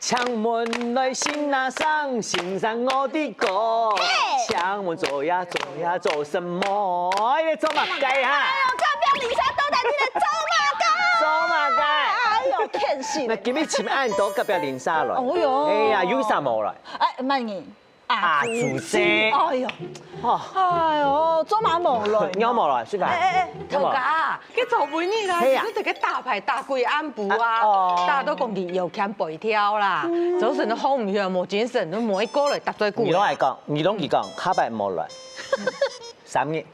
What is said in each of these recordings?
敲门来新拿上，欣赏我的歌。敲门做呀做呀做什么？哎，做马街哈。哎呦，隔壁林莎都在你的走马街。做马街。哎呦，骗死！那今日请按到隔壁林莎来。哦哟。哎呀，有啥无来？哎，慢点。阿祖姐。哎呦。哎呦，做马无来。有无来？是吧？头家，去做陪你啦，你得个大牌大贵安步啊，大家都讲你又欠背挑啦，早晨都好唔向，无精神，都每个来搭嘴句。你拢係講，你拢係講，下擺冇來。3日。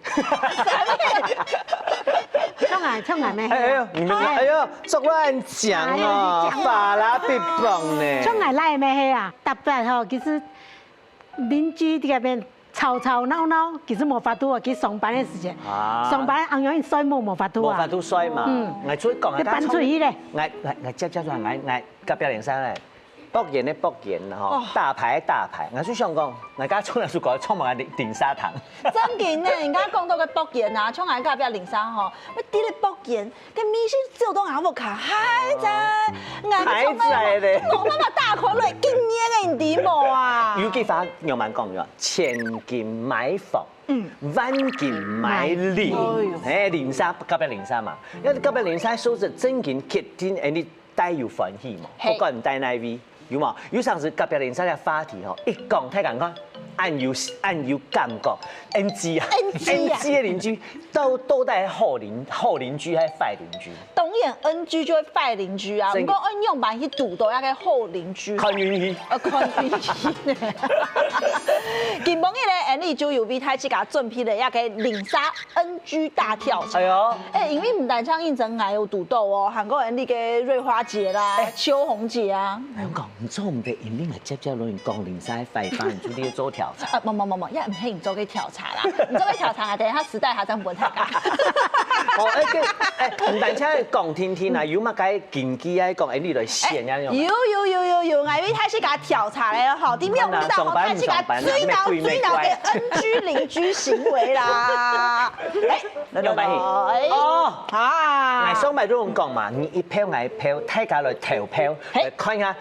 冲来咩？哎呦，你們哎呦，足亂講哦，法拉必崩呢。冲来来咩嘿啊？特別吼，其實鄰居啲嗰邊吵吵鬧鬧，其實冇法度啊。佢上班嘅時間，上班硬樣衰冇法度啊。冇法度衰嘛。我出去講你搬出去咧？我接住話，我隔壁連生咧。博言咧博言吼，大牌大牌，我最想講，我家沖涼水講沖埋個電砂糖。真嘅呢，人家講到嘅博言啊，沖下隔壁林莎吼，乜啲咧博言，嘅明星照到眼目卡，還在，還在咧。我媽媽大款嚟，今年嘅點冇啊？有句話用蠻講咗，千金買房。萬金買鄰，誒連莎隔壁連莎嘛，因為隔壁連莎數字真金決定誒你帶有歡喜嘛，不管唔帶哪位。有冇？有上次隔壁鄰舍嘅話題吼，一講睇緊講，按有感覺 ，NG 啊，NG 嘅鄰居都係好鄰居還是壞鄰居？當然 NG 就會壞鄰居啊，不過按用版去堵到一個好鄰居。看運氣。看運氣。今晡日咧，Andy 就有為太自家準備了一個林莎 NG 大調查。係啊。因為唔單唱應徵還有堵到哦，韓國 Andy 嘅瑞花姐啦、秋紅姐啊。香港唔做唔得，因為我接攞人講林莎嘅廢話，你做啲做調查。冇，一唔係唔做嘅調查啦，唔做嘅調查啊，等下時代下真唔會睇噶。唔單止講聽啊，有乜解見機啊？講你來線一樣。有，我為太自家調查咧，吼，點樣知道太自家最鬧嘅 NG 鄰居行為啦？你兩擺我上擺都咁講嘛，你一票我一票，大家來投票，來看下。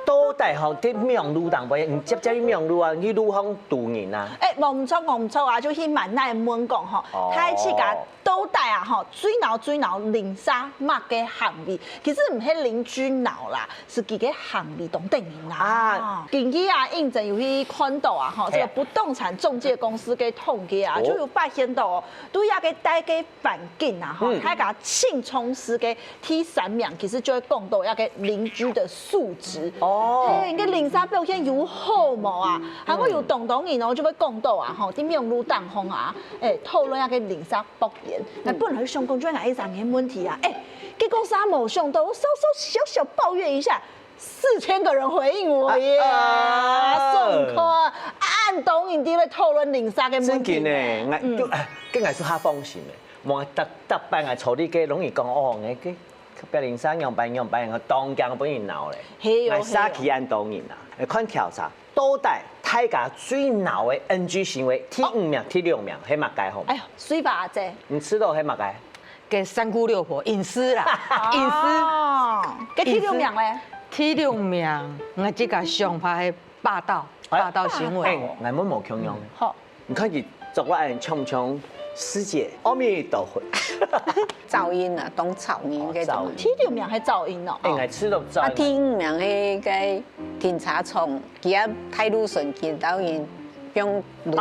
都大學啲名路當唔唔接啲名路啊，去路向渡人啊。我唔錯啊，就去萬奈問講吼，太自家都大啊吼，最鬧林莎乜嘅行為，其實唔係鄰居鬧啦，是佢嘅行為當定人啦。近期啊，應徵有去看到啊吼，這個不動產中介公司嘅統計啊，就有發現到哦，都要嘅大嘅環境啊吼，睇下性充實嘅第3名，其實就會講到一個鄰居的素質。嘿，個林莎表現有好無啊？韓國有動人哦，就會講到啊，吼，點樣路當風啊？討論一個林莎博言，本來想講最近一陣嘅問題啊，結果啥冇想到，我稍小抱怨一下，4000個人回應我耶，送看按動人哋來討論林莎嘅問題。真嘅呢，跟藝術下方線嘅，我特班係坐啲嘅，容易講哦，嘅。隔壁鄰舍樣扮，我當家本人鬧咧，我沙起按當人啊！看調查，到底大家最鬧嘅 NG 行為，第5名、第6名係乜嘢好？哎呀，水吧阿姐，你知道係乜嘢？嘅3姑6婆隱私啦，隱私。哦，嘅第6名咧？第6名，我即個上牌係霸道行為。我們冇強樣。好，你看佢昨晚唱唔唱？師姐，阿彌陀佛。噪音啊，當噪音嘅種。第6名係噪音哦。係吃到噪音。第5名係個停車場，佢啊態度順見到人用路。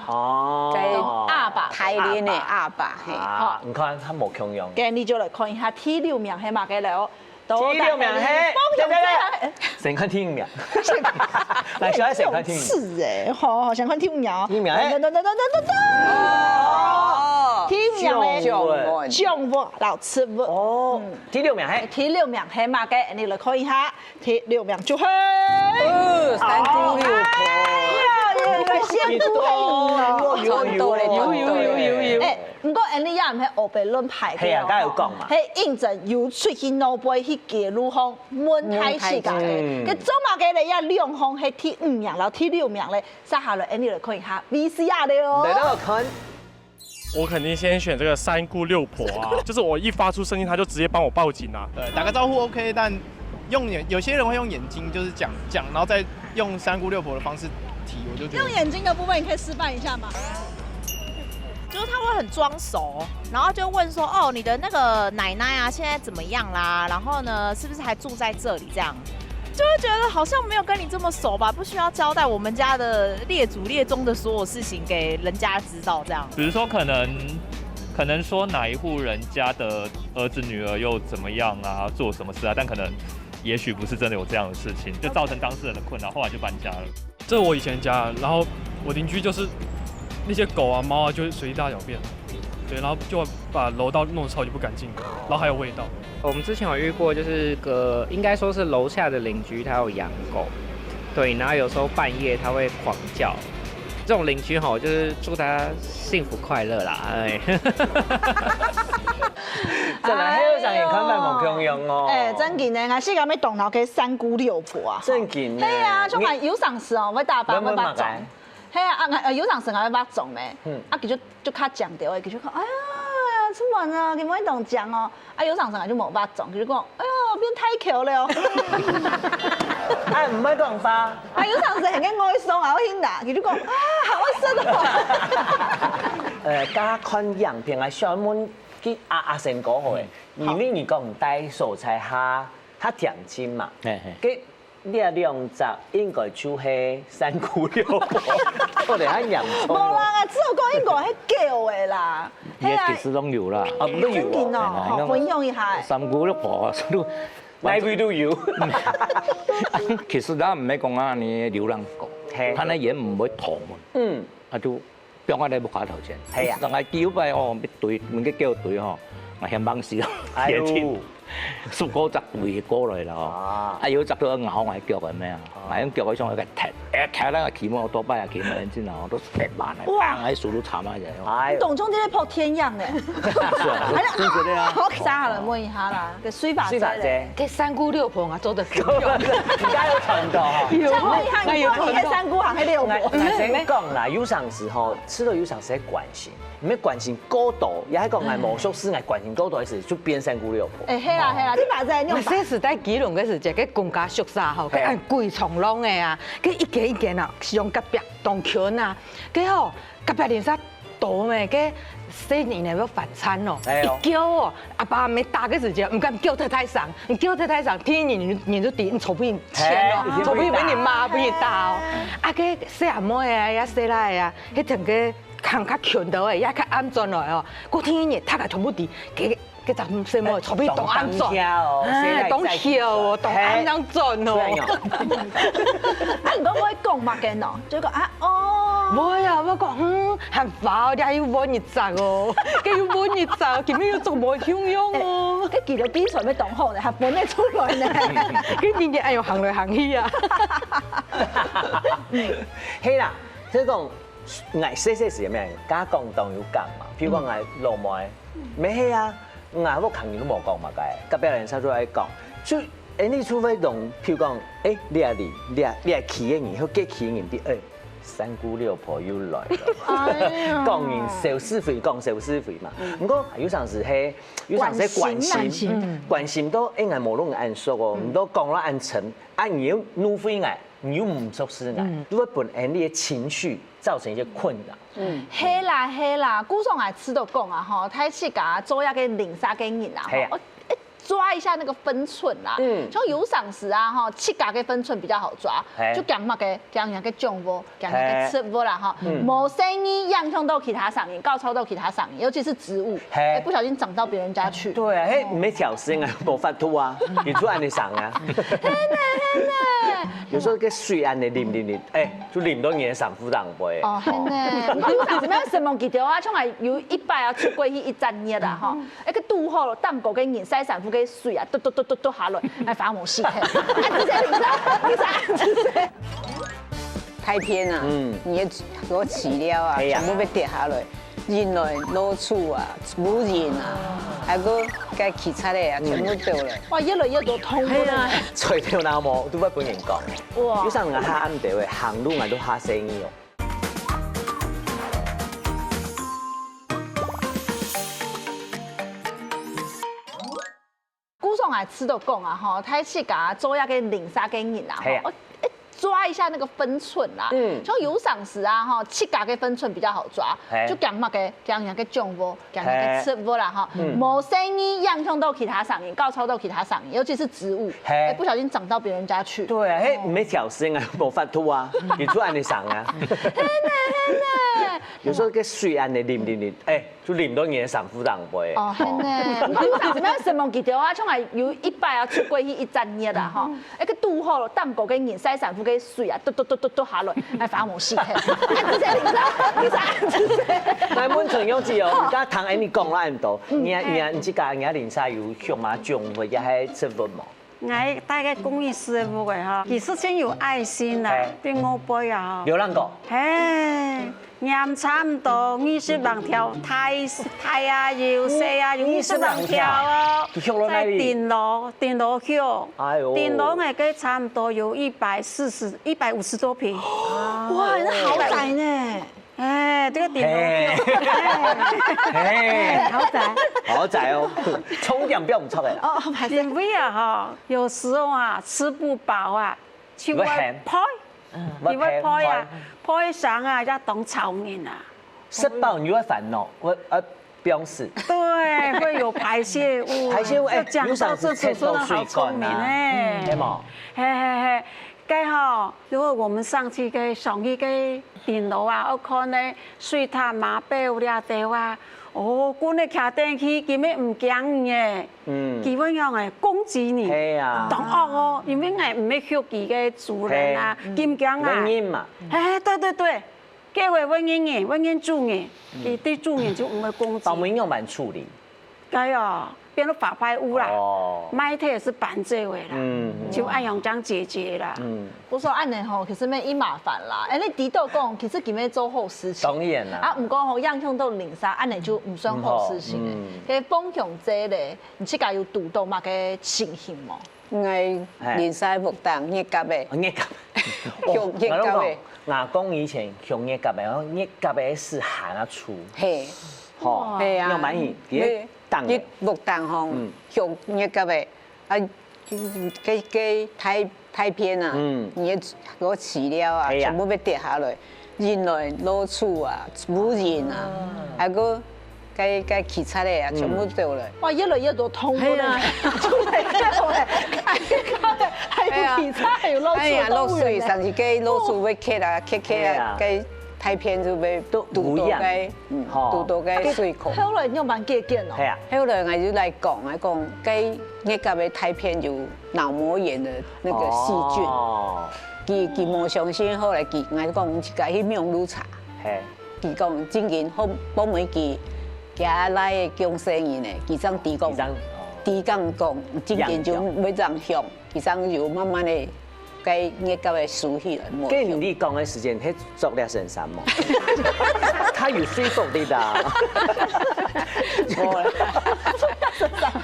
哦。阿爸。太練嘅阿爸係。啊，你看他冇強樣。咁你就來看一下第6名係乜嘅了。第6名係，成看第5名。來，小孩成看第5名。是誒，好，想看第5名。第5名係。第5名咧，姜物老吃物。哦。第6名係。第6名係乜嘅？你來看一下，第6名就係。3姑6婆。先都係有。唔過人哋也唔係學白論排嘅，係啊，梗係有講嘛。係應徵有出去腦背去記錄方問太時間嘅，佢做嘛嘅咧？一2項係第5名，然後第6名咧，接下來你來看一下 VCR 的哦。來讓我看。我肯定先選這個3姑6婆啊，就是我一發出聲音，他就直接幫我報警啦。對，打個招呼 OK，但有些人会用眼睛就是讲，然后再用三姑六婆的方式提，我就觉得用眼睛的部分，你可以示范一下吗？就是他会很装熟，然后就问说，哦，你的那个奶奶啊，现在怎么样啦？然后呢，是不是还住在这里？这样，就会觉得好像没有跟你这么熟吧，不需要交代我们家的列祖列宗的所有事情给人家知道，这样。比如说可能说哪一户人家的儿子女儿又怎么样啊，做什么事啊，但可能也许不是真的有这样的事情，就造成当事人的困扰，后来就搬家了。这是我以前家，然后我邻居就是那些狗啊猫啊，就会随地大小便，对，然后就把楼道弄得超级不干净，然后还有味道。我们之前有遇过，就是应该说是楼下的邻居，他有养狗，对，然后有时候半夜他会狂叫。这种邻居吼，就是祝他幸福快乐啦，哎。真係喺度上面看賣無共用哦。真嘅呢，我世界要動腦嘅三姑六婆啊。真嘅呢。係啊，像係有上司哦，我大班我捌種。係啊，有上司我捌種咩？啊，佢就較強調嘅，佢就講，哎呀，出門啊，佢冇一動講哦。啊，有上司我就冇捌種，佢就講，哎呀，變太巧了。哎，唔係講花。啊，有上司係嘅愛送啊，我聽啦，佢就講，啊，好愛生哦。加看樣片啊，上門去阿成講好嘅，因為你講唔帶蔬菜較甜精嘛，佢你啊2集應該就係三姑六婆，我哋喺洋蔥。冇啦，只有講應該係叫嘅啦。係啊，其實都有啦，啊都有哦，分享一下。三姑六婆都。哪位都有。其實咱唔係講啊，你流浪狗，它呢也唔會逃嘛，啊就變我哋木下頭前，係啊，但係叫ไป哦，隊唔嘅叫隊嗬，我嫌幫死咯，野天，10個隻隊過來啦嗬，啊有隻都咬我腳係咩啊？我用腳去上去嘅踢咧個鉗我多巴啊鉗啊，然之後都踢爛啊，砰喺樹都慘啊就。董中啲咧破天樣咧，係啦，我沙啦，問一下啦，個水法姐，這三姑六婆啊，做得很而家有傳到，有問一下三姑行喺六婆。先講啦，有上時候吃到有上時係關心，唔係關心過度，也係講係魔術師係關心過度嘅時就變三姑六婆。係啦，你把在用。那時代基隆嗰時就個公家宿舍吼，佢按規重籠嘅啊，佢一間啊，是用隔壁當圈啊，佢吼隔壁連曬多咩，佢4年嚟要飯餐哦，一叫哦，阿爸沒打嘅時間，唔敢叫太上，你叫太上，天你就點籌備錢哦，籌備俾你媽俾你打哦，啊佢細阿妹啊，也細奶啊，佢同佢行較強到嘅，也較安全來哦，嗰天日他個全部啲佢就細妹籌備當安全，當跳哦，當安裝準哦。啊，如果我講乜嘅喏，就講啊哦，冇啊，我講很快，你係要揾一集哦，佢要揾一集，佢咩要做冇香樣哦。佢記到比賽咩動好咧，係本嚟出來咧，佢年年愛用行來行去啊。係啦，即係講捱細細時咩？家講當要講嘛，譬如講捱落梅，咩係啊？捱我行年都冇講嘛，嘅，隔壁人生都喺講，就你除非同譬如講，你係企嘅人，佢幾企嘅人啲三姑六婆又來了，講完小是非，講小是非嘛。不過有陣時係關心都應該無論按說哦，唔都講了按成，啊你要怒非愛，你又唔做事愛，都會本你嘅情緒造成一些困擾。係啦，古上係吃到講啊，吼，睇次架做一個零沙嘅人啊，吼。抓一下那個分寸啦，像有上時啊，哈，7格嘅分寸比較好抓，就講乜嘅，講人嘅種物，講人嘅食物啦，哈，冇生意影響到其他商業，高超到其他商業，尤其是植物，不小心長到別人家去。對啊，唔係挑釁啊，冇法度啊，你做安尼上啊。係呢，有時候個水安尼淋，就淋到你嘅上腹當背。哦，係呢，有上時咩什麼幾條啊，像係有一擺啊出過去一陣嘢啦，哈，一個拄好當個嘅人曬上腹。嘅水啊，都下來，係反而冇事嘅。太偏啊！你嗰飼料啊，全部要跌下來，人來老厝啊，冇人啊，還個該其他的啊，全部掉來。哇，越來越多通啊！除掉那麼都不本人講。哇！有時我下暗地嘅行路我都下生意哦。来吃都讲啊，吼，太气噶，做下给零沙给引啊，抓一下那个分寸啦，像有赏时啊，哈，气嘎给分寸比较好抓，就讲嘛给中波，讲给吃波啦哈，某生意样样都其他上瘾，高超都其他上瘾，尤其是植物，不小心长到别人家去。对啊，嘿，没挑衅啊，无法度啊，你出来你上啊。有时候个水安的啉，就啉到人的上腹当杯。哦，真的，有啥子咩什么记条啊？像系有100啊出过去100年啦吼，一个拄好蛋糕给人塞上腹嘅水啊，嘟下来，来发毛死开。你啥？来，阮陈勇志哦，而家听安尼讲啦，唔到，你即家人沙有向马种或者系吃饭冇？我大概公益事务嘅哈，其實真有愛心啦，對我輩啊，流浪狗，嘿，廿差唔多20人跳，大啊要細啊要20人跳哦，在電腦跳，電腦我嘅差唔多有150多坪，哇，那豪宅呢？哎，這個電腦跳，豪宅哦，充電表唔錯嘅。哦，因為啊哈，有時候啊吃不飽啊，去外派，你會派啊，派上啊要當炒麵啊。吃飽你會煩惱，表示。對，會有排泄物。排泄物哎，有上次吃到好聰明哎。係嘛？嘿。該好，如果我們上去嘅上去嘅電腦啊，我看呢水塔馬表了地話，哦，我呢徛頂去，根本唔驚嘅，基本上係攻擊你，當惡哦，因為係唔係學佢嘅主人啊，驚驚啊，瘟疫嘛，哎，對，叫為瘟疫，瘟疫主嘅，佢對主人就唔會攻擊。把瘟疫用慢處理。該啊。變到法拍屋啦，買體也是辦這位啦，就按樣這樣解決啦。不過按呢吼，其實咩伊麻煩啦，你啲都講，其實佢咩做好事情。當然啦。啊，唔過吼，樣樣都零沙，按呢就唔算好事情嘅。佢風向這咧，你自家有遇到乜嘅情形冇？我零沙木當熱夾嘅，熱夾，用熱夾嘅。牙公以前用熱夾嘅，熱夾嘅是喊啊粗。係，好，係啊，用滿意。熱木當紅，用熱夾嘅，啊，嘅太偏啊，熱嗰飼料啊，全部要跌下來，人來老鼠啊，無人啊，還個該其他的啊，全部掉來。哇，越來越多通過啦，出來還有其他，還有老鼠，哎呀，老鼠上次嘅老鼠要咳啊，嘅。太偏就被堵到嘅，堵到嘅水庫。後來你有蠻驚驚哦。係啊。後來我就來講，嘅熱夾嘅太偏有腦膜炎的那個細菌。佢冇相信，後來佢我講自己去用乳茶。係。佢講真嘅好幫佢佢家來嘅強生意呢，佢想提講講真嘅就要這樣向，佢想就慢慢的。該熱夾嘅熟起來。跟你講嘅時間，佢作了成三毛，他有說服力的。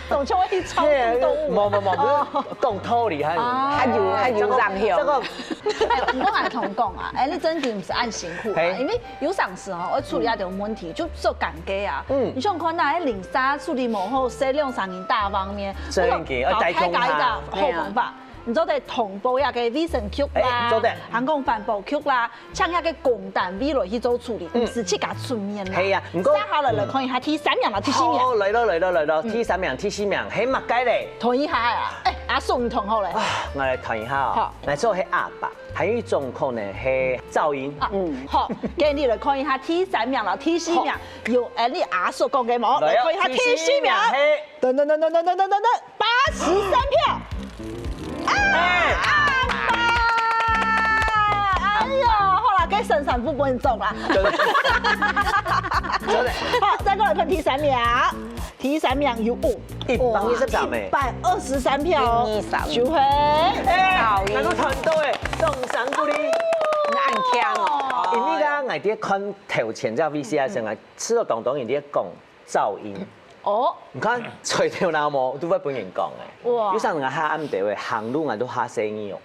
總稱為超動物。冇，講道理還有讓向。這個，我還同講啊，你真的唔是按辛苦啊，因為有上時我處理一點問題就做尷尬啊。你像看那零沙處理冇好，使用上癮大方面，真嘅，我帶動他。好方法。你做啲同步一個衛生局啦，航空環保局啦，像一個公單位來去做處理，唔是去甲出面啦。係啊，唔過下來可以下T3名啦，T4名。好，嚟咯，T3名、T4名，喺乜雞嚟？同一下啊，阿宋同好嚟。我嚟同一下哦。嚟做係阿爸，還有一種可能係噪音。好，跟你嚟看一下T3名啦，T4名有你阿叔講嘅冇？嚟看一下T4名。等，83票。哎呦，好啦，該生產部分走啦。好，再過來看T3名，T3名有123票，就係那個團隊送上鼓勵，按槍哦。因為咧，我哋看頭前隻 VCR 上啊，吃到東東，人哋講噪音。哦，唔看吹條鬧模都會本人講嘅，哇！有時我下暗地嘅行路我都下聲音哦，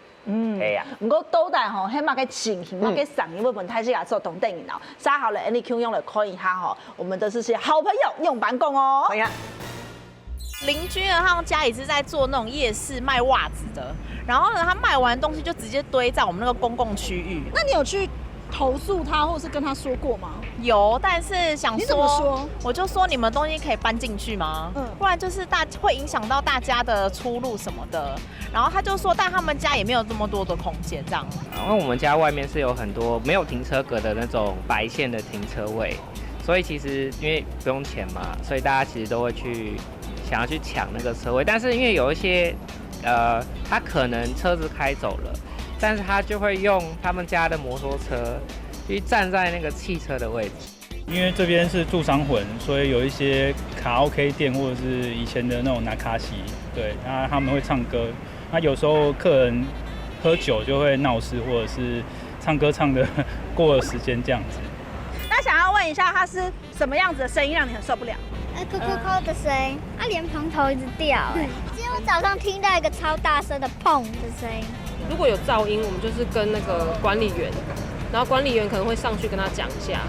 係啊。唔過到底吼，起碼嘅情形，我嘅聲音會本太是亞做同等嘅咯。稍後嚟，你 Q 用嚟看一下吼，我們的這些好朋友用版講哦。看一下。邻居呢，他们家也是在做那种夜市卖袜子的，然后呢，他卖完东西就直接堆在我们那个公共区域。那你有去投诉他，或是跟他说过吗？有，但是想说，你怎么说？我就说你们东西可以搬进去吗？不然就是会影响到大家的出入什么的。然后他就说，但他们家也没有这么多的空间，这样。然后我们家外面是有很多没有停车格的那种白线的停车位，所以其实因为不用钱嘛，所以大家其实都会想要去抢那个车位。但是因为有一些他可能车子开走了，但是他就会用他们家的摩托车去站在那个汽车的位置。因为这边是住商混，所以有一些卡 OK 店或者是以前的那种拿卡西，对，那他们会唱歌。那有时候客人喝酒就会闹事，或者是唱歌唱的过了时间这样子。那想要问一下，他是什么样子的声音让你很受不了？扣扣扣的声音，连棚头一直掉。今天我早上听到一个超大声的砰的声音。如果有噪音，我们就是跟那个管理员，然后管理员可能会上去跟他讲一下。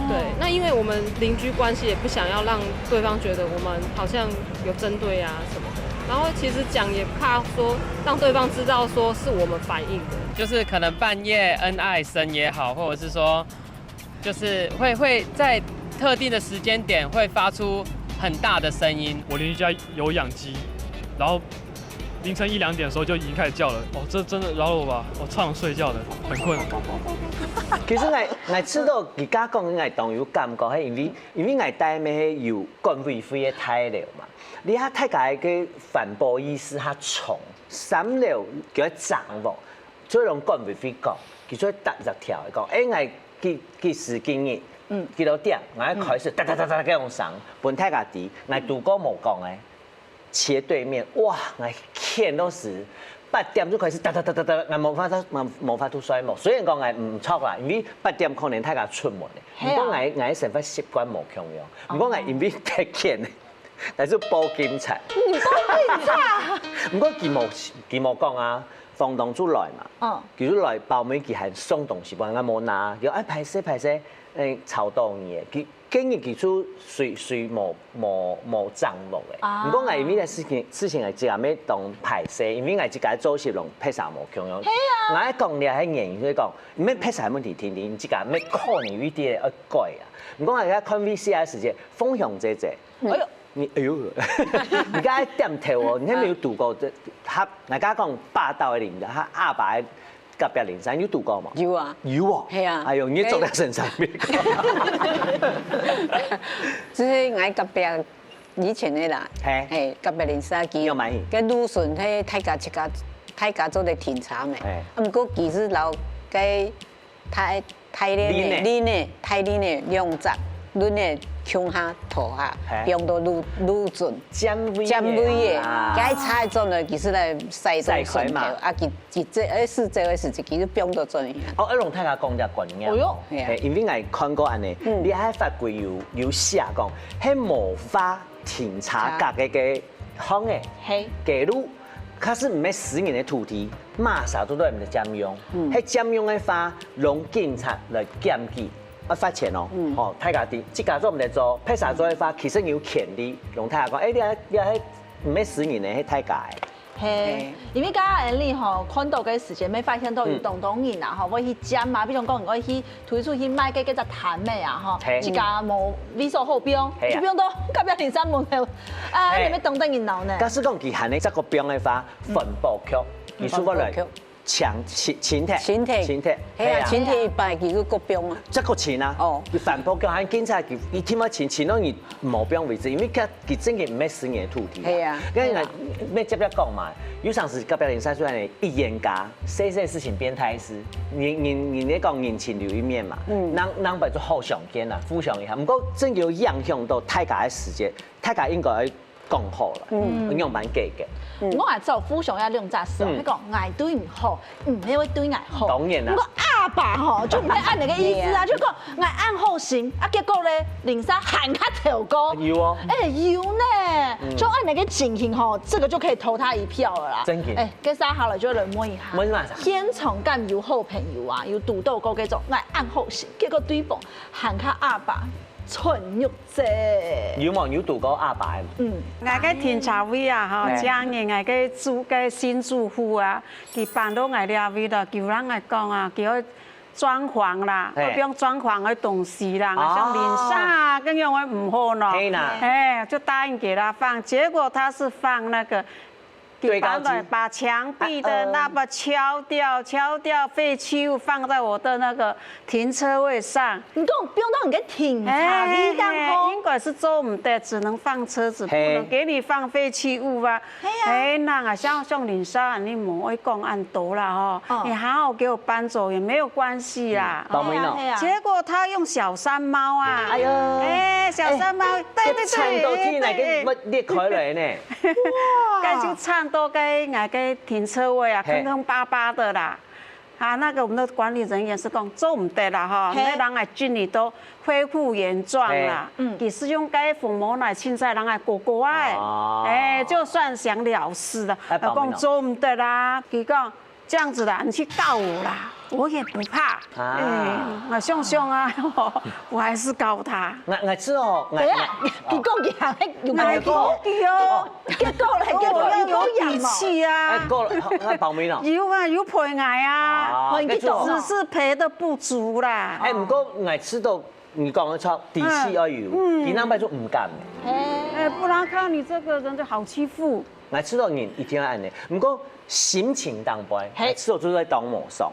对，那因为我们邻居关系也不想要让对方觉得我们好像有针对啊什么的，然后其实讲也怕说让对方知道说是我们反映的，就是可能半夜恩爱声也好，或者是说就是会在特定的时间点会发出很大的声音。我邻居家有养鸡，然后凌晨1、2点的时候就已经开始叫了。哦，这真的饶了我吧，我超想睡觉的，很困。其实我知道佮家讲，我当有感觉，係因為我帶咩有管委會嘅態度嘛。你睇太家嘅反駁意思較重，3樓叫掌握，所以用管委會講，佢所以搭入條嚟講，我幾時幾日幾多點，我開始噠咁樣上，本太家啲，我杜哥冇講嘅，斜對面，哇，我見到時。8點就開始噠，我冇法度衰冇。雖然講我唔錯啦，因為8點可能大家出門嘅。不過我成份習慣冇強樣，不過我因為太見咧，但係報警察。你報警察？不過佢冇講啊，房東出來嘛，佢出來包尾佢係送東西，我冇拿，叫排泄，吵到嘢，佢竟然佢出水冇掌握嘅。不過我因為事情係只係咩當排泄，因為我自己做事用披薩冇強樣。係啊。我一講你係言語所以講，咩披薩問題天天自己咩可能呢啲嘢要改啊。不過我而家看 VCR 時間風向姐，哎呦，而家點頭喎？你係咪有讀過？大家講霸道嘅年代，他阿爸隔壁連山有讀過嘛？有啊，有啊，係啊，哎呦，你做在身上面。即係我隔壁以前的啦，係隔壁連山機，跟魯順喺大家做咧停茶嘅，不過其實老嘅太呢兩集，恁嘅鄉下土下，用到魯順尖威嘅，該菜種咧其實來曬到順條，啊佢這是這個時節，其實用到盡樣。哦，一龍睇下講隻觀念，係因為我看過安尼，你喺法規有寫講，喺無法停茶格嘅行嘅，嘅路，它是唔係私人嘅土地，馬上都唔得佔用，喺佔用嘅話，讓警察來檢舉。罰錢哦，睇下啲，即家做唔得做，披薩做嘅話，其實有權利，用睇下講，你喺唔係私人嘅，喺睇下。嘿，因為家下你吼看到嘅時間，沒發現到有東人啊，吼，我去占啊，比如講我去推出去賣嘅叫做攤嘅啊，吼，一家無理所好標，一標都隔壁連山門頭，啊，你咩東人鬧呢？假使講佢行呢，這個標嘅話，分佈區，佢數過來。前提，係啊，前提一般佢個國標啊，即個錢啊，佢反駁佢喺警察佢添咗錢到佢冇標為止，因為佢真嘅唔係私人嘅土地。係啊，跟住咩接一講嘛，有陣時隔壁鄰居雖然一嚴格，這些事情變態事，你講人情留一面嘛，人為咗互相見啊，互相一下，不過真要影響到大家嘅時間，大家應該講好啦，用蠻計嘅。我係做富商要兩隻手，你講愛對唔好，你會對愛好。當然啦。我阿爸吼就唔係按你嘅意思啊，就講愛按後行，啊結果咧連山喊卡條歌。有哦。有呢，就按你嘅情形吼，這個就可以投他一票了啦。真嘅。跟沙下來就來摸一下。摸啥？天從咁有好朋友啊，有賭鬥過嗰種愛按後行，結果對方喊卡阿爸。春玉姐。有冇有讀過阿爸？我個田茶位啊，吼，將年我個住個新住戶啊，佢搬到我哋位啦，叫人嚟講啊，叫佢裝潢啦，我用裝潢嘅東西啦，像零沙咁樣我唔好咯，就答應給他放，結果他是放那個。把牆壁的那個敲掉廢棄物放在我的那個停車位上。你講不用到你個停車位上哦。應該是做唔得，只能放車子，不能給你放廢棄物啊。那啊，像林莎，你唔會講按多啦吼，你好好給我搬走也沒有關係啦。結果他用小山貓啊，哎呦，小山貓，對，撐到天嚟嘅乜裂開嚟呢？哇，就撐到我個停車位啊，坑坑巴巴的啦。啊，那個我們的管理人員是講做唔得啦哈，那人來進嚟都恢復原狀啦。其實用該父母來現在人來過愛，就算想了事了，講做唔得啦，佢講這樣子啦，你去告我啦。我也不怕，我凶啊，我還是告他。我知哦，佢講嘅係用咩講嘅哦？結果係結果有義氣啊！我報名咯。有啊，有賠我啊，只是賠得不足啦。唔過我知道你講得錯，底氣要有，其他咪就唔敢。不然看你這個人就好欺負。我知道你一定要按呢，唔過心情當杯，知道就在當無爽，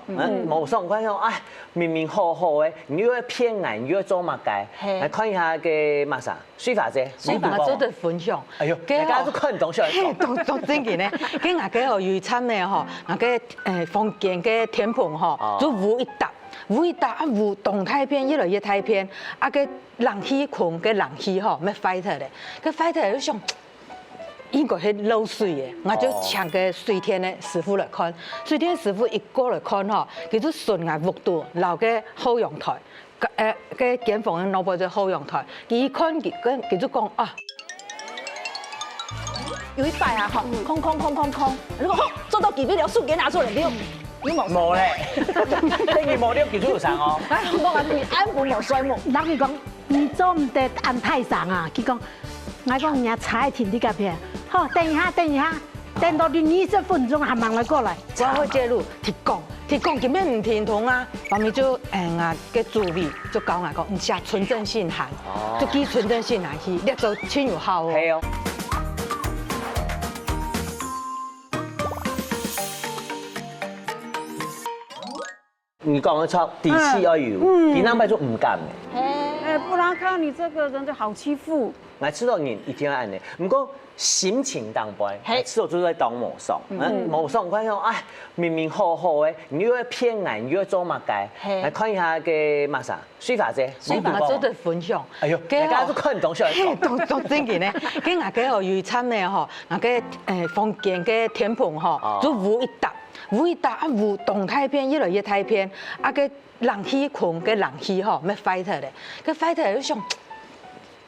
無爽看到哎，明明好好誒，你又要騙人，又要做乜嘅？來看一下個乜啥水法姐，我做得分享。哎呦，大家都看東西嚟講，都真嘅呢。佢嗱個有餐嘅嗬，嗱個房間嘅天棚嗬，就烏一笪。烏動態片越來越態片，啊個冷氣群個冷氣嗬，咩 fighter 咧？個 fighter 就想應該係漏水嘅，我就請個水電嘅師傅來看，水電師傅一過來看嗬，佢就順壓幅度留個後陽台，個間房嘅攞部隻後陽台，佢一看佢就講啊，有一擺啊，空，如果做到幾條數給拿出來，你冇咧，等於冇了幾多上哦。我話你按部冇衰冇，人佢講你做唔得按太上啊，佢講。我講人家踩停啲隔片，好，等一下，等到你20分鐘還忙來過來。我會介入鐵講根本唔停通啊，後面就個助理就教我講，唔下純正性行，就記純正性行去，你就親有效哦。係哦。你講得錯，底氣要有，其他咪就唔敢嘅。不然看你這個人就好欺負。我知道你一定要按呢，唔過心情當杯，知道就在當無爽，無爽看到哎，明明好好誒，你又要騙人，又要做乜嘅？來看一下個乜啥水法姐，我做得分享。哎呦，大家都看東西嚟講，都真嘅呢。佢嗱個有餐嘅嗬，嗱個房間嘅天棚嗬，就烏一笪動態片越來越態片，啊個冷氣群個冷氣嗬，咩 fighter 咧？個 fighter 就想。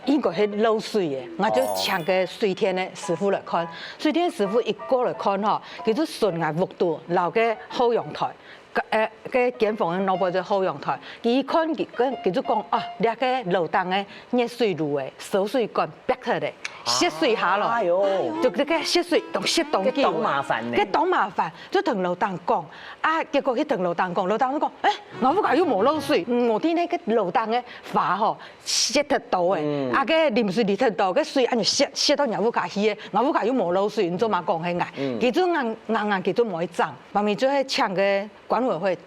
應該係漏水嘅，我就請個水電嘅師傅來看，水電師傅一過來看嗬，佢就順壓幅度留個後陽台，個間房嘅攞部隻後陽台，佢一看佢就講啊，你個樓棟嘅熱水爐嘅收水管逼出嚟，泄水下落，就這個泄水同泄凍機，咁麻煩呢？佢當麻煩，就同樓棟講，啊結果佢同樓棟講，樓棟都講，我屋企有冇漏水，我啲呢個樓棟嘅花嗬泄得到嘅。啊個淋水淋得到，個水按住泄到人屋家去嘅，我屋家又冇漏水，你做嘛講起嚟？佢就硬佢就冇漲，後面就係請個管委會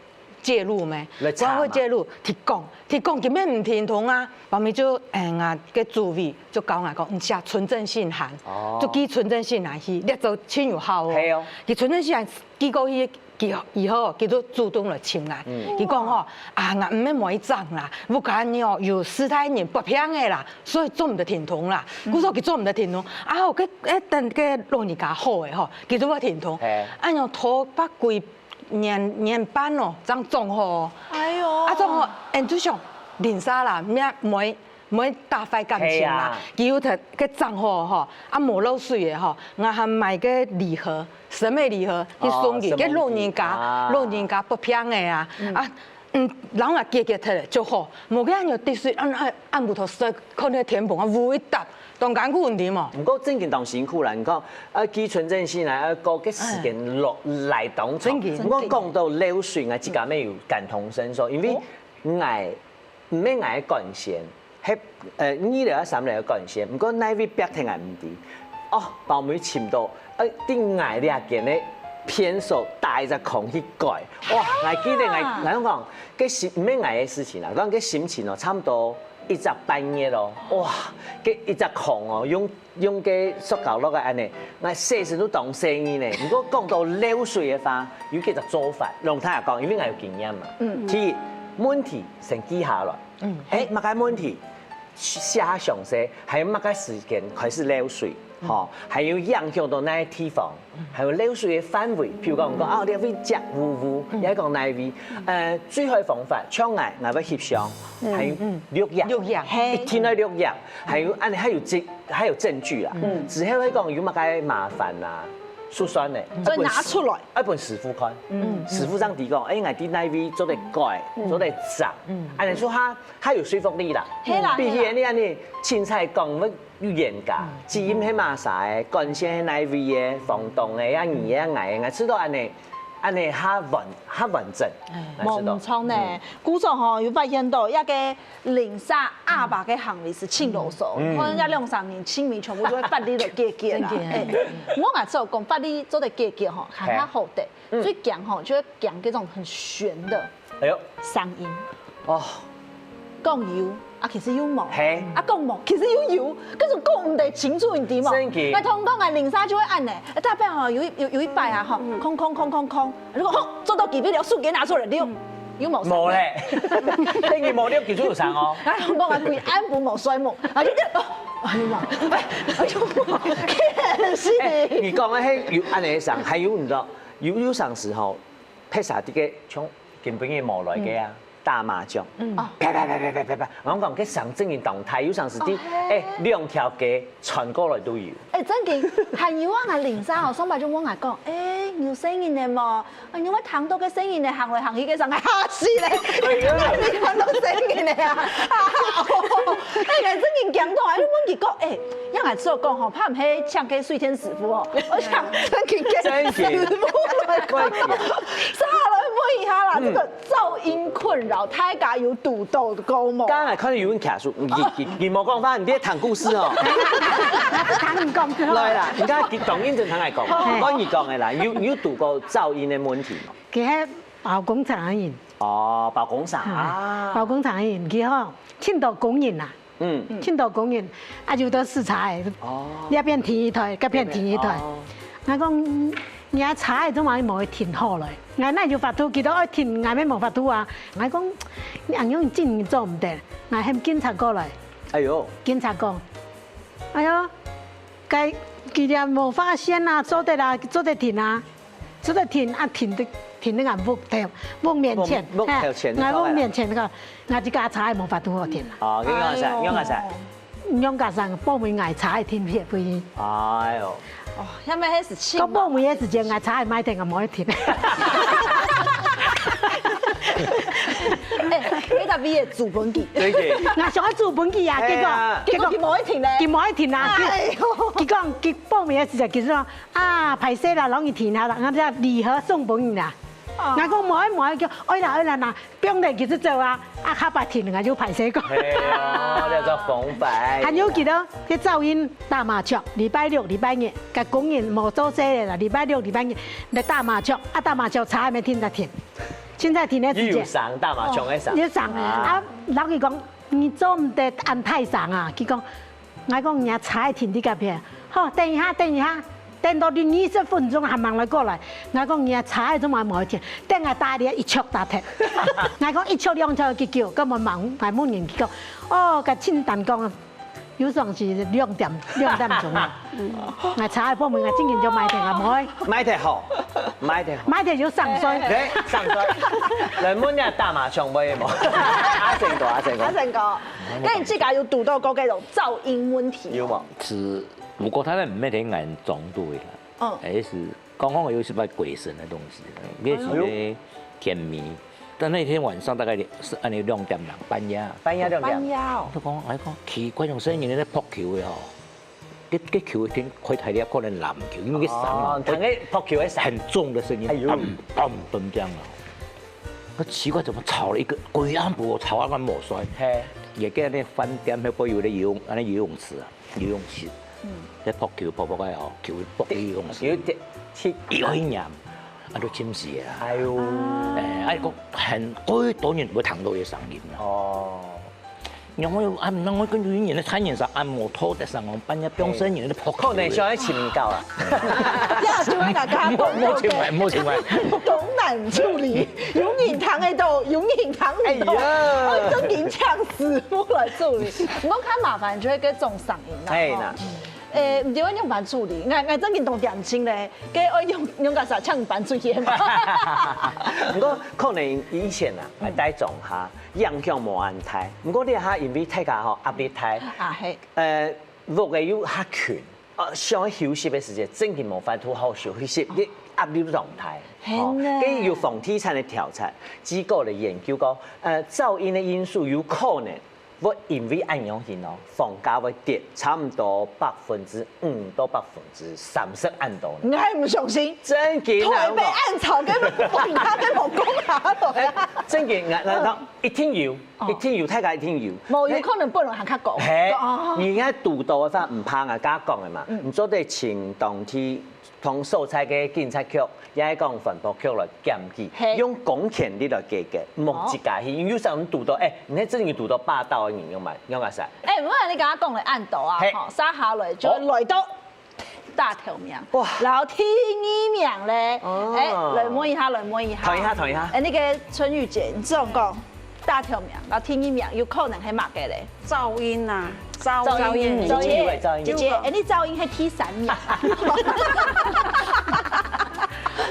介入咩？管委會介入鐵講根本唔停通啊，後面就個助理就教我講，唔下純正性行，就記純正性行去，你就親有效哦。係哦，佢純正性行記過去。以後佢就主動來請來，佢講嗬，啊我唔免買賬啦，我講你哦有4台人不平嘅啦，所以做唔得停通啦。佢說佢做唔得停通，啊佢等個老人家好嘅嗬，佢就話停通，按樣拖把幾年半咯，這樣裝好。哎呦，啊裝好，就想連沙啦，唔打壞感情啦，佢要睇個賬號嗬，啊冇漏水嘅嗬，我還買個禮盒。什麼禮盒？去送給老人家不平嘅啊！啊，人也结结脱就好，无个按有滴水，按木头水，可能天棚啊无一搭，当解决问题嘛。不过正经当辛苦啦，你讲基纯正先来，个个时间落来当场。不过讲到流水，我自家没有感同身受，因为我唔免我干线，迄2日啊3日嘅干线，不过那位白天係唔啲。哦，包妹簽到啲捱呢件咧。偏手帶隻空去改，哇！我記得我講，cái心唔係捱嘅事情啦，講cái心情哦，差唔多1隻半夜咯，哇！cái 一隻空哦，用cái塑膠粒嘅安尼，我細時都當生意呢。如果講到流水嘅話，有幾隻做法，讓他講，因為我有經驗嘛。第一，問題先記下來，乜嘢問題寫詳細，還有乜嘢時間開始流水。好，還有影響到那個地方，還有流水嘅範圍，譬如講啊，你會夾糊，也講那位，最好嘅方法，搶我要翕相，還有錄影，一天來錄影，還有還有證據啦，之後會講有乜嘢麻煩啊，疏酸嘅，所以拿出來，一本師傅看，師傅上提講，我啲那位做得改，做得雜，安尼說他有說服力啦，比起你安尼凊彩講要嚴格，指引迄馬啥嘅，幹線那位嘅房東嘅，啊二啊捱，我知道安尼較穩陣。冇錯呢，古早吼有發現到一個零沙阿爸嘅行為是輕囉嗦，可能一2-3年清明全部都會法律嚟解決啦。我也知道講法律做得解決吼，係較好的，最強吼就會講嗰種很玄的聲音。哦，講有。啊，其實有毛，啊講毛，其實有，跟住講唔得清楚一點嘛。我通講啊，零沙就會按呢，大概吼有一擺啊，吼空，如果吼做到幾筆了，數給拿出來了，有毛。冇咧，等於冇了，記住有啥哦。啊，通講啊，佢按補毛衰毛，啊就哎呀，是。你講啊，迄有按呢上，還有唔知道，有上時候，拍啥啲嘅從根本嘅毛來嘅啊。打麻將，啪！我講佢上正嘅動態，有上時啲2條街傳過來都有。真嘅，係有啊！零沙後上擺就我嗌講，有聲音嘅嘛，因為聽到嘅聲音嚟行來行去嘅時候，係嚇死咧！你聽到聲音嚟啊！真嘅講到係你問佢講，因為之後講吼，怕唔係唱嘅水天師傅哦，我唱真嘅師傅嚟講，沙來問一下啦，這個噪音困擾。大家有讀到高冇？剛才看到有人卡數，佢冇講翻，你啲談故事哦。談唔講。來啦，而家當然正常嚟講，講而講嘅啦，有讀過噪音嘅問題冇？佢喺包工廠嘅人。哦，包工廠啊。包工廠嘅人，佢嗬青島工人啊。青島工人，啊就到視察嘅。哦。一邊填一台，嗰邊填一台。我講。人查都話冇去填好來，我那就發圖，見到愛填，我咩冇發圖啊？我講你硬用真做唔得，我向警察過來。哎呦！警察講，哎呦，佢哋冇發現啊，做得啦，做得填啊，做得填啊，填得眼木頭木面前，我木面前個，我只家查冇發圖好填啦。哦，咁樣曬，樣曬。用架上報名捱查填撇不易。哎呦！哦，因為迄時清。個報名嘅時間捱查係買定個冇得填。你特別係做本記。對嘅。我想做本記啊，結果佢冇得填咧。佢冇得填啊！佢報名嘅時候，佢說啊排泄啦，攞去填下啦，我哋離合送本啦。我講冇叫，哎啦嗱，邊嚟其實就話黑白填，我就排泄過。係啊，呢個防範。還有幾多啲噪音打麻將，禮拜六、禮拜日，個工人冇做些嘅啦，禮拜六、禮拜日嚟打麻將，打麻將查咪填就填，現在填咧直接。要上打麻將嘅上。要上啊！老佢講你做唔得按太上啊！佢講我講人家查填啲夾片，好等一下。等到你20分鐘還忙來過來，我講人家查都冇填，等下打你一撮打踢，我講一撮兩撮佢叫，咁我忙係冇人叫，哦個清淡講，有時是2點鐘啊，我查報名我今年就買停啊冇，買停好，買停要上水，上水，兩蚊一打麻將杯冇，阿成哥，跟住自家要讀到嗰幾種噪音問題，有冇？是。如果他在唔咩啲眼裝對啦，還是剛剛有是擺鬼神的東西，也是咧甜蜜，但那天晚上大概是按你2点钟半夜2点。半夜哦。我讲，奇怪，种声音咧扑球的吼，cái球天開睇咧可能籃球，因為佢傘啊，彈嘅撲球嘅很重的聲音，砰砰砰這樣啊。我奇怪，怎麼吵了一個鬼安無吵啊，咁無衰。係，也記得咧飯店迄個有咧游泳池啊，游泳池。咧撲球撲個吼，球撲去游泳池，有一年。啊，都침事啊！哎呦，個很多年冇聽到嘅聲音啦。哦，然後我按我跟住以前咧餐飲上按摩拖在上岸半夜變聲人咧撲可能想喺前面教啊。呀，就喺大家冇情懷。東南處理，永遠躺喺度，永遠躺喺度，我真緊搶師傅來處理。唔好看麻煩，就會給種嗓音啦。係啦。唔對，我用板處理，我真見到點清咧，嘅我用個啥搶板水嘢嘛。不過可能以前啊，係帶種下影響無安泰，不過你下因為大家吼壓力大，啊係，錄嘅要下權，想休息嘅時間，真係冇法度好休息，你壓力狀態，跟要房地產嘅調查機構嚟研究講，噪音嘅因素有可能。會因為按樣型哦，房價會跌差唔多5%到30%按到。我係唔相信，真嘅。台北按潮跟房價跟冇講下度。真嘅，我一定要，大家一定要。冇有可能本來行較講。係，而家督導嘅話唔怕人家講嘅嘛，唔做對前當天同所在嘅警察局，也係講環保局來檢舉，用公權力來解決，莫自家去。因為有時候督導，你真係督導霸道嘅人用埋，用下曬。唔好你剛剛講嚟按度啊，沙下來就來到大條名，哇！然後聽一名咧，來摸一下，來摸一下。同一下。那個春雨姐，你這種講大條名，然後聽一名，有可能係乜嘅咧？噪音啊，噪音，姐姐，你噪音係第3名。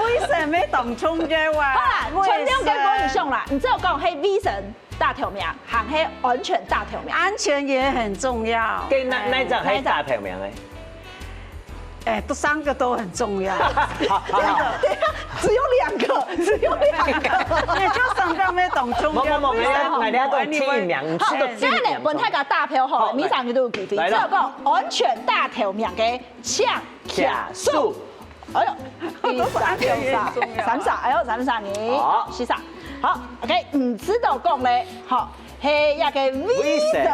為什麼當衝嘅話？好啦，春兩個以上啦，你只有講係 V 神大條名，行係安全大條名。安全也很重要。跟那隻係大條名嘅。都3個都很重要。真的，只有2個。你就3個咩當衝嘅？冇，你一個聽一名，好，這樣咧，本太個大票好，你3個都有幾分？只有講安全大條名嘅搶卡數。哎呦，第3，哎呦，3你，4，好 ，OK， 唔知道講咧，好，係一個 V 神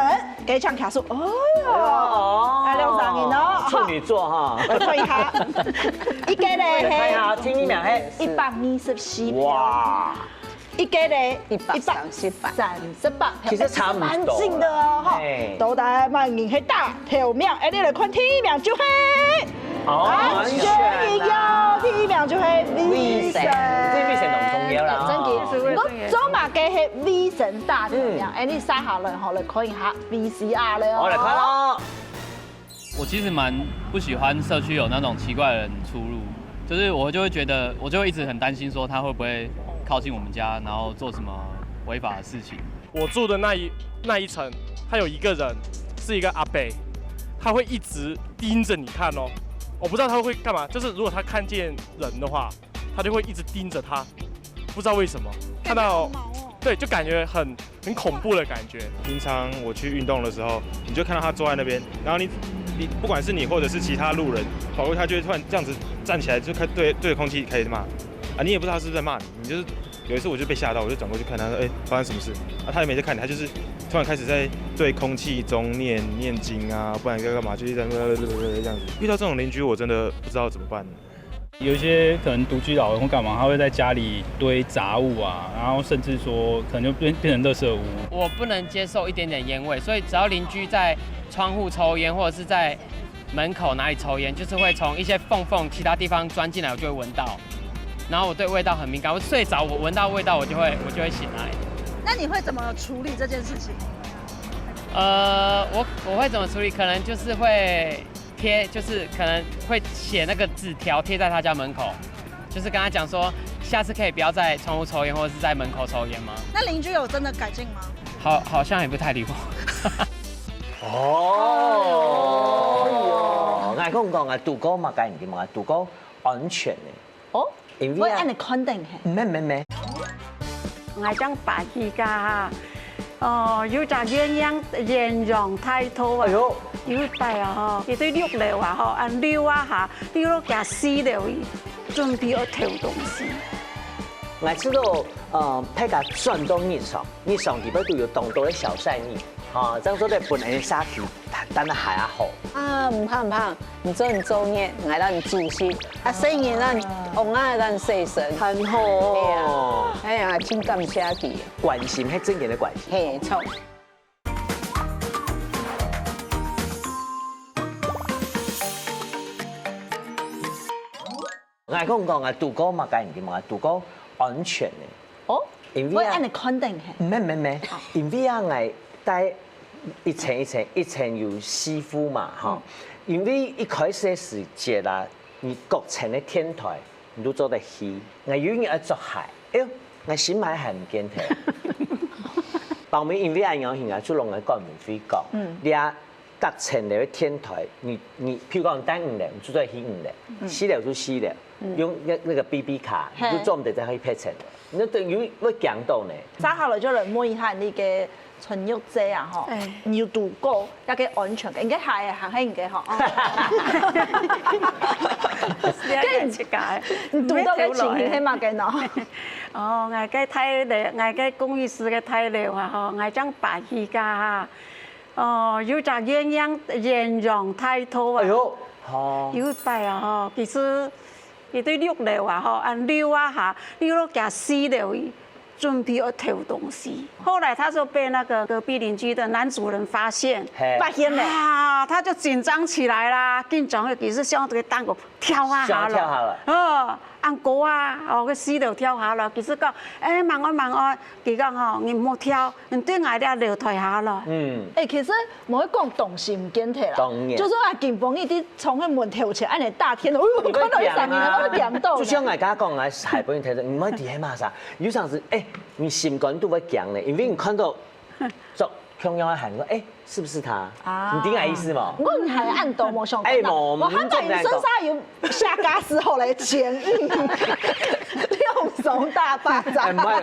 嘅搶卡數，哎呦，2年咯，處女座哈，看一下，一個咧係，聽一名係124票，哇，一個咧138票，其實差唔多，蠻近的哦，哈，都大萬人係大條名，你嚟看聽一名就係。安全一樣，第1名就係 V 神，即 V 神同重要啦。真嘅，我走馬嘅係 V 神大條名，你曬下來好嚟看一下 VCR 咧。我嚟看咯。我其實蠻不喜歡社區有那種奇怪的人出入，就是我就會覺得，我就會一直很擔心說他會不會靠近我們家，然後做什麼違法的事情。我住的那一層，他有一個人是一個阿伯，他會一直盯着你看哦。我不知道他會幹嘛，就是如果他看見人的話，他就會一直盯着他，不知道為什麼。看到，對，就感覺很恐怖的感覺。平常我去運動的時候，你就看到他坐在那邊，然後你不管是你或者是其他路人跑過去，他就會突然這樣子站起來，就開對着空氣開始罵，啊，你也不知道他是不是在罵你，你就是有一次我就被嚇到，我就轉過去看他，說，發生什麼事？啊，他也沒在看你，他就是突然開始在對空氣中念經啊，不然要幹嘛，就一直在這樣子。遇到這種鄰居，我真的不知道怎麼辦。有一些可能獨居老人或幹嘛，他會在家裡堆雜物啊，然後甚至說可能就變成垃圾屋。我不能接受一點點煙味，所以只要鄰居在窗戶抽煙，或者是在門口哪裡抽煙，就是會從一些縫其他地方鑽進來，我就會聞到。然後我對味道很敏感，我睡着我聞到味道我就會醒來。那你會怎麼處理這件事情？我會怎麼處理？可能就是會貼，就是可能會寫那個紙條貼在他家門口，就是跟他講說，下次可以不要在窗戶抽煙，或者是在門口抽煙嗎？那鄰居有真的改進嗎？好像也不太理我。哦，我講啊，杜哥嘛，解唔掂嘛，杜哥安全嘅。哦。會按你肯定嘅。咩？我將白起家哈，有隻鴛鴦太多啊，有一擺啊嗬，佢對綠料啊嗬，按料啊下，料都加絲料，準備要調東西。我知道，大家轉到日常地方都有當到啲小善意，嚇，這樣做咧本來沙皮，但係還好。啊，唔怕，你做嘢，我讓你注心，生意讓我讓細神，很好。哎呀，真感謝佢。關心係正經的關心。嘿，錯。我講啊，杜哥嘛，介唔掂啊，杜哥安全嘅。哦，因為按你肯定係。唔，因為啊，我帶一層有師傅嘛，哈。因為一開始嘅時節啦，你各層嘅天台你都做得起，我有日要做鞋，哎呦，我先買鞋唔見睇。後面因為按樣型啊，就弄個幹門飛講，你啊。各層的天台，你譬如講單5樓，你就做起5樓，4樓就4樓，用那個 BB 卡，你就做唔得再可以拍成。你等於會強到呢。揸下來就嚟摸一下你嘅純肉姐啊，嗬，你要度過一個安全嘅，應該係啊，行喺唔嘅嗬。跟住解，你度到嘅情形係乜嘅喏？哦，我嘅睇料，我嘅工藝師嘅睇料啊，嗬，我將白起家哈。有隻鴛鴦太多啊！有一擺啊，其實佢對綠料啊，按料啊下，料都加絲料，準備要偷東西。後來他就被那個隔壁鄰居的男主人發現，他就緊張起來啦，緊張嘅其實向這個蛋糕跳下了，按哥啊，個絲料跳下了，其實講，慢安，佢講吼，你唔好跳，你對我哋料退下咯。其實冇講東西唔見睇啦，就說啊，警方一啲從個門跳起來，按你大天，我看到上面我都驚到。就像我家講，我海本睇到，唔可以睇嘛啥，有陣時你心肝都會驚咧，因為你看到就向陽喊講，是不是他？你點解意思嘛？我係按到冇上到，我看到你身上有下家時候嚟前6種大巴掌。唔係。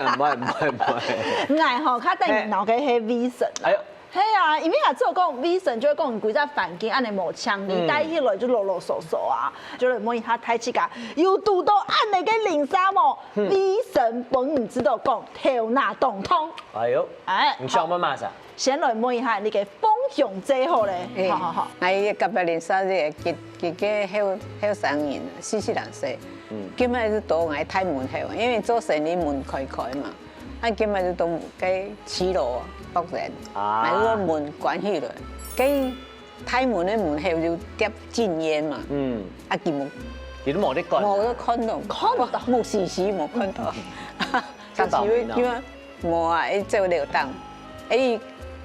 我吼，較等於腦嘅係 V 神。係啊，因為啊，只有講 V 神就會講規則環境，按你無槍，你帶起來就囉囉嗦嗦啊，就嚟摸他睇起架，有度到按你嘅零三哦 ，V 神本唔知道講頭腦動通。哎呦，你想乜嘛啥？先來摸一下你嘅風向最好咧。好。我903這個結生人，40歲。今日就到我睇門口，因為做生意門開嘛。今日就到cái7樓北人，買個門關起來，cái睇門咧門後就疊禁煙嘛。佢都冇得講，冇得看到，冇時冇看到。就是因為冇啊，做流動，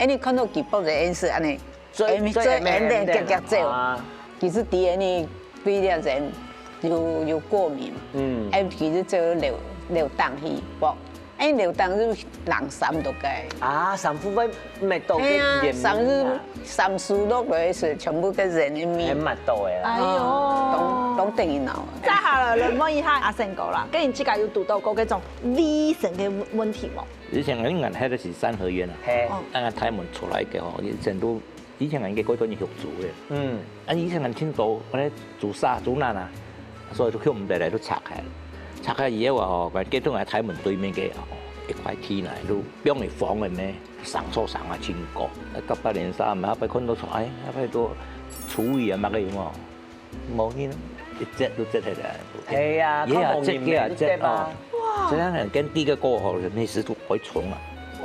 你看到佢北人是安尼，做人哋夾走，其實啲人呢對啲人有過敏，其實做流動去搏。流動就3度嘅。3伏溫密度嘅鹽。3度嘅是全部嘅人嘅面。密度嘅啦。哎呦，當定然後。再下來，來問一下阿成哥啦，跟住之間有讀到過嗰種 V 神嘅問題冇？以前我哋喺度是三合院啊，啱啱睇門出來嘅嗬，以前人嘅嗰種係學祖嘅。以前人聽到我哋祖沙祖奶啊，所以都唔得嚟都拆開。拆開以後啊，我記得我喺睇門對面嘅一塊天嚟，都幫你房人咧上錯上啊千個，903咪一擺看到出，一擺都處理啊乜嘅樣喎，冇呢，一隻都隻係啦。係啊，嘢啊隻嘅啊隻啊，這樣人跟第一個嗬，你食都可以重啊。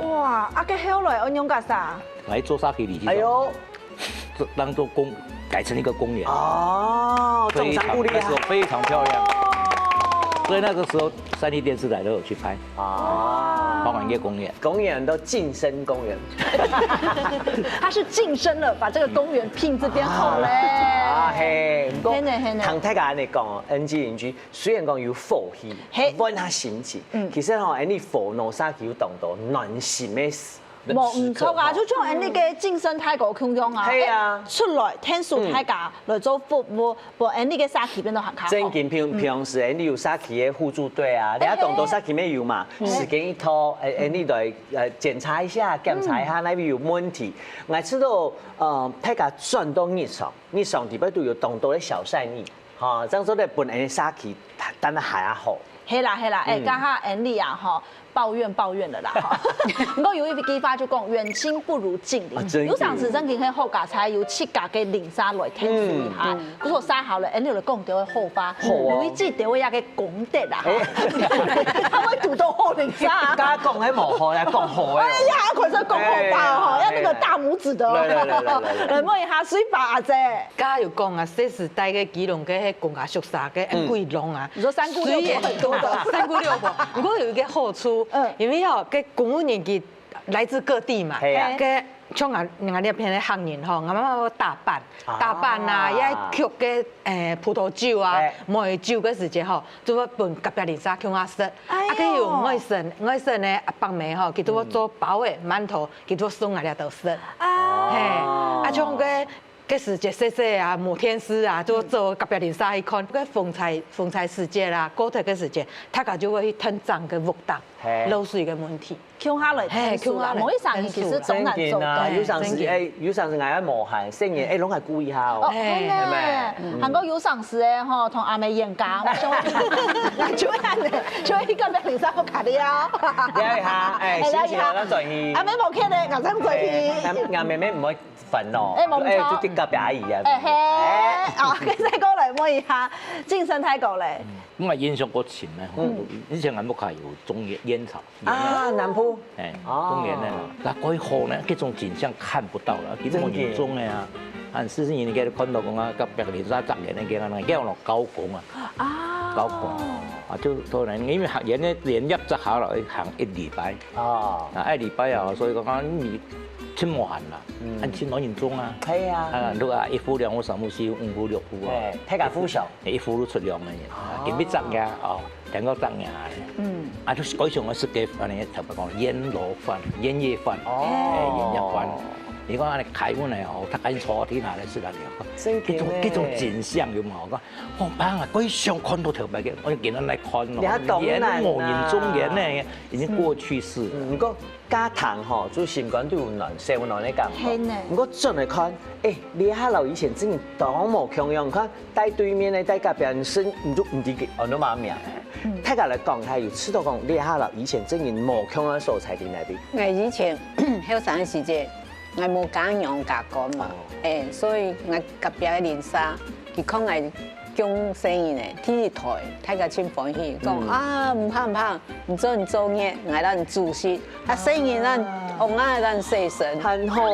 哇！啊個後來安樣個啥？嚟做沙皮里。哎呦，當做改成一個公園。哦，種山護理啊，非常漂亮。所以那個時候，3立電視台都有去拍花園公園，公園都晉升公園，它是晉升了，把這個公園品質變好咧。同大家嚟講，NG 鄰居雖然講有福氣，溫下心情，其實吼，你火鬧沙叫動到暖心嘅事，冇唔錯啊，就像那個健身泰國空中啊，係啊，出來聽數泰家來做服務，無那個沙期邊度行卡。正經平時你有沙期嘅互助隊啊，你一動到沙期咩有嘛？時間一拖，你來檢查一下，檢查一下那邊有問題。我知道泰家轉到日常地邊都有動到啲小善意，嚇，咁所以本來沙期等得係好。係啦，家下你啊吼。抱怨了啦，不過有一句話就講遠親不如近鄰，有上次真係喺後架才有七架嘅零沙來聽數一下，佢說沙好了，你就講到後發，有一支電話也嘅功德啦，他會讀到後零沙，家講喺無好呀，講好呀，哎呀，佢想講好吧，吼，要那個大拇指的，嚟摸一下水吧阿姐，家有講啊，細時代嘅基隆嘅公家宿舍嘅貴龍啊，你說三姑六婆很多的，三姑六婆，不過有一個好處。因為哦，個公務員佢來自各地嘛，個像我那邊的行人吼，我媽媽大阪啊，也曲嘅葡萄酒啊、梅酒嘅時節吼，都要分隔壁鄰舍向我食，佢有外省嘅阿伯妹吼，佢都要做包嘅饅頭，佢都送我哋度食，嘿，像個時節細細啊，摩天師啊，就做隔壁鄰舍去看，個風采時節啦，高鐵嘅時節，大家就會去吞漳嘅活動。漏水嘅問題，鄉下嚟聽數啦，每一場其實總難做嘅。有陣時有陣時嗌一無限，聲嘢攏係故意下哦。係咩？韓國有陣時咧，吼同阿妹演假，我想做咩咧？做呢個咩零三個卡啲啊？睇下，先前我再去。阿妹冇傾咧，我想再去。阿妹妹唔可以瞓咯。冇錯。啲隔壁阿姨啊。啊，跟住過嚟摸一下，健身泰國嚟。咁啊，印象嗰前咧，以前我屋企有種煙草。啊，南埔。種煙咧，嗱嗰啲呢，嗰種景象看不到啦，幾冇嚴重嘅啊。40年你睇看到講啊，隔壁鄰舍摘煙咧，叫人叫落高工啊。高工啊，就當然因為學煙咧，連入摘下來行1禮拜。1禮拜啊，所以講你親無閒啦，親攞嚴重啊。係啊。如果1夫2婦3夫4夫5夫6夫啊。睇下夫上。1夫都出糧嘅嘢，見邊摘嘅哦，整個摘嘅。啊，就改上嘅設計，我哋頭先講煙爐飯、煙葉飯、煙葉飯。你講我哋開碗嚟哦，他緊坐天下嚟食啦了。嗰種景象咁嘛，我講，我怕啊，嗰啲相看到頭白嘅，我見到嚟看咯。煙都無言中煙咧，已經過去式。唔過家庭嗬，做習慣都有難，社會難嚟講。係呢。唔過進嚟看，你下樓以前真係多冇強樣，看帶對面咧，帶隔壁人生唔都唔知嘅，我都媽命。睇下嚟講，係要知道講，你下樓以前真係冇強樣素材喺邊邊。我以前後生時節。我冇揀養家講嘛，所以我隔壁嘅鄰舍，佢講係講生意咧，天一台，大家真歡喜，講啊唔怕，唔做嘢，我咱做事，啊生意咱往啊咱細神，很好，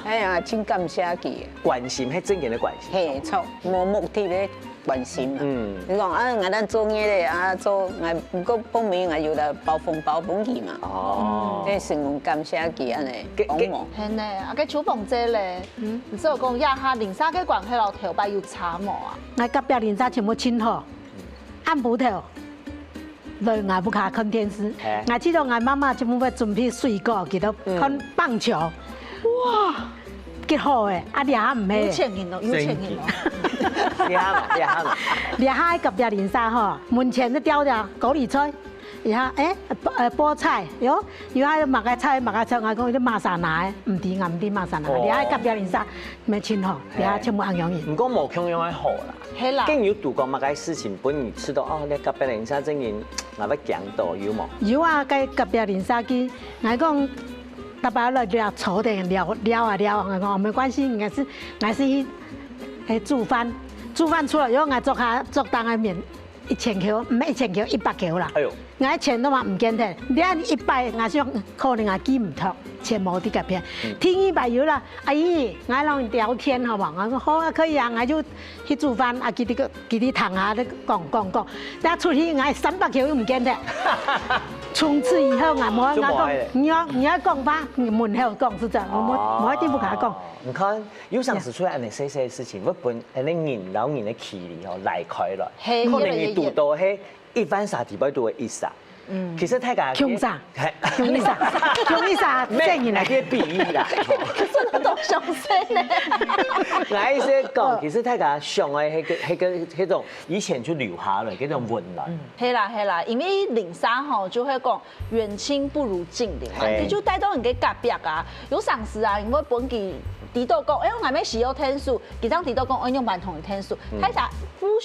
哎呀，真感謝佢。關心係真正嘅關心，係錯，冇目的嘅關心啦。你講啊，我咱做嘢咧，啊做我唔過報名，我要嚟包紅包本錢嘛。哦，即係成功感謝佢安尼幫忙。係呢，啊個楚鳳姐咧，唔知我講一下鄰舍嘅關係落頭擺要查無啊？我隔壁鄰舍全部親好，按布頭，來我不卡看電視。我知道我媽媽全部要準備水果，記得看棒球。哇！幾好誒，啊你下唔係？有錢人咯，有錢人咯。你下隔壁鄰舍吼，門前都吊着高麗菜，然後菠菜，喲，然後麥個菜，我講啲馬莎奶，唔啲馬莎奶。你下隔壁鄰舍咪親好，你下全部安養人。唔過冇強樣係好啦，係啦。經有度過乜嘅事情，本你知道哦，你隔壁鄰舍真係我要講到有冇？有啊，隔壁鄰舍佢，我講。大家來聊炒的聊，我講沒關係，我是去煮飯出來以後，我做當個麵1000克，唔係1000克100克啦。哎呦，我錢都話唔見得，你看100，我想可能我記唔脫，錢冇啲夾片。天100有啦，阿姨，我啷聊天好唔好？我講好啊，可以啊，我就去煮飯，啊，佢哋談下咧講，但出去我300克都唔見得。從此以後我冇講，你要講吧，門口講是真，我冇一定不跟他講。你看有陣時出來你細細嘅事情，我本你人老人嘅氣力吼來開了，可能你讀到係1番沙地擺都會1沙。其實大家強啥？強啥？正言嚟啲比喻啦。可是那種上升呢？我意思講，其實大家上嘅迄種以前就留下來嗰種溫暖。係啦，因為零三吼就會講遠親不如近鄰嘛，佢就帶到人嘅隔壁啊，有上司啊，因為本期。提到講，我還沒使用天數，幾張提到講，我用蠻同嘅天數，睇下夫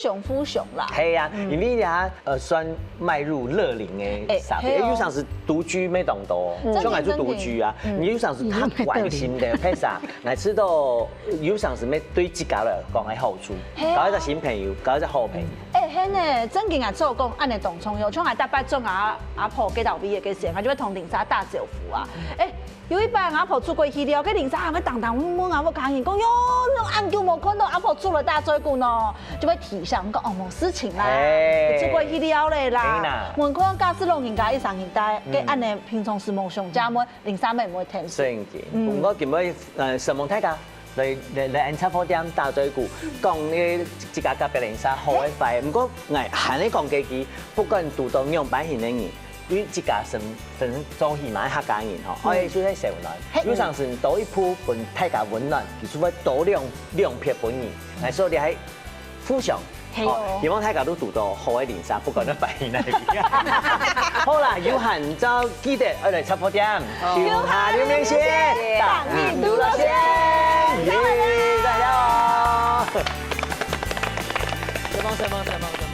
雄啦。係啊，因為呀，算邁入樂齡嘅啥子，有上是獨居沒當多，將來做獨居啊，你有上是較關心的，譬如啥，我知道有上是咩對自家來講係好處，搞一個新朋友，搞一個好朋友。係呢，正經啊做講，按你動創有，像係大伯種阿婆幾道味嘅時候，我就會同零三打招呼啊，有一擺阿婆出過去了，跟零三還會當問阿婆講嘢，講喲，那按叫冇看到阿婆出了大嘴骨呢，就會提醒講哦冇事情啦，出過去了嘞啦，問看假使攏人家一上一代，跟按你平常時冇上家門，零三妹唔會聽。所以我見到上網睇下。嚟按插貨店打嘴鼓，講你自家隔壁零三好嘅快，唔過係行你講幾句，不管讀到樣板型嘅人，與自家身做起碼客家人吼，我哋做啲社會暖，有上時多一鋪本大家溫暖，其實會多兩撇本人，係所以你喺互相。希望大家都讀到好嘅零三，不管你反應係點。好啦，有閒就記得我哋插貨店，留下留名先，當印度老先，耶，大家好。再幫。